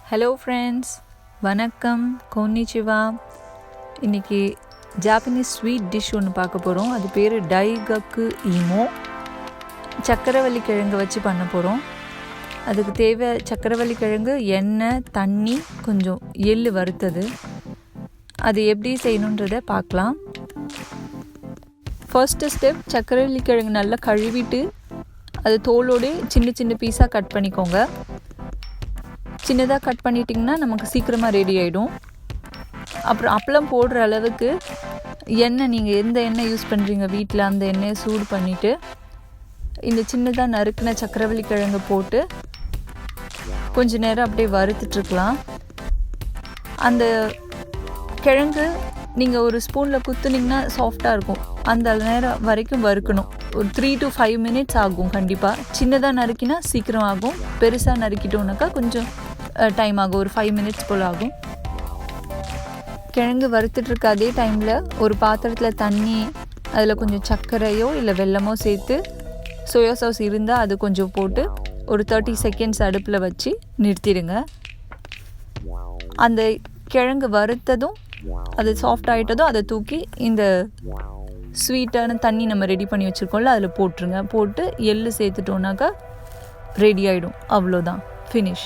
Hello friends, வணக்கம், கொன்னிச்சிவா. இன்றைக்கி Japanese sweet dish ஒன்று பார்க்க போகிறோம். அது பேர் டைகக்கு ஈமோ. சக்கரவள்ளி கிழங்கு வச்சு பண்ண போகிறோம். அதுக்கு தேவை சக்கரவள்ளி கிழங்கு, எண்ணெய், தண்ணி, கொஞ்சம் எள்ளு வறுத்தது. அது எப்படி செய்யணுன்றதை பார்க்கலாம். ஃபர்ஸ்ட்டு ஸ்டெப், சக்கரவள்ளி கிழங்கு நல்லா கழுவிட்டு அது தோலோடு சின்ன சின்ன பீஸாக கட் பண்ணிக்கோங்க. சின்னதாக கட் பண்ணிட்டிங்கன்னா நமக்கு சீக்கிரமாக ரெடி ஆகிடும். அப்புறம் அப்பளம் போடுற அளவுக்கு எண்ணெய், நீங்கள் எந்த எண்ணெய் யூஸ் பண்ணுறீங்க வீட்டில் அந்த எண்ணெயை சூடு பண்ணிவிட்டு இந்த சின்னதாக நறுக்கின சக்கரவள்ளி கிழங்கு போட்டு கொஞ்ச நேரம் அப்படியே வறுத்துட்ருக்கலாம். அந்த கிழங்கு நீங்கள் ஒரு ஸ்பூனில் குத்துனிங்கன்னா சாஃப்டாக இருக்கும். அந்த நேரம் வரைக்கும் வறுக்கணும். ஒரு 3 to 5 minutes ஆகும். கண்டிப்பாக சின்னதாக நறுக்கினா சீக்கிரம் ஆகும். பெருசாக நறுக்கிட்டோன்னாக்கா கொஞ்சம் டைம் ஆகும். ஒரு 5 minutes போல் ஆகும். கிழங்கு வறுத்துட்ருக்க அதே டைமில் ஒரு பாத்திரத்தில் தண்ணி, அதில் கொஞ்சம் சர்க்கரையோ இல்லை வெல்லமோ சேர்த்து, சோயா சாஸ் இருந்தால் அது கொஞ்சம் போட்டு ஒரு 30 seconds அடுப்பில் வச்சு நிறுத்திடுங்க. அந்த கிழங்கு வறுத்ததும் அது சாஃப்ட் ஆகிட்டதும் அதை தூக்கி இந்த ஸ்வீட்டான தண்ணி நம்ம ரெடி பண்ணி வச்சுருக்கோம்ல அதில் போட்டுருங்க. போட்டு எள்ளு சேர்த்துட்டோன்னாக்கா ரெடி ஆகிடும். அவ்வளோதான், ஃபினிஷ்.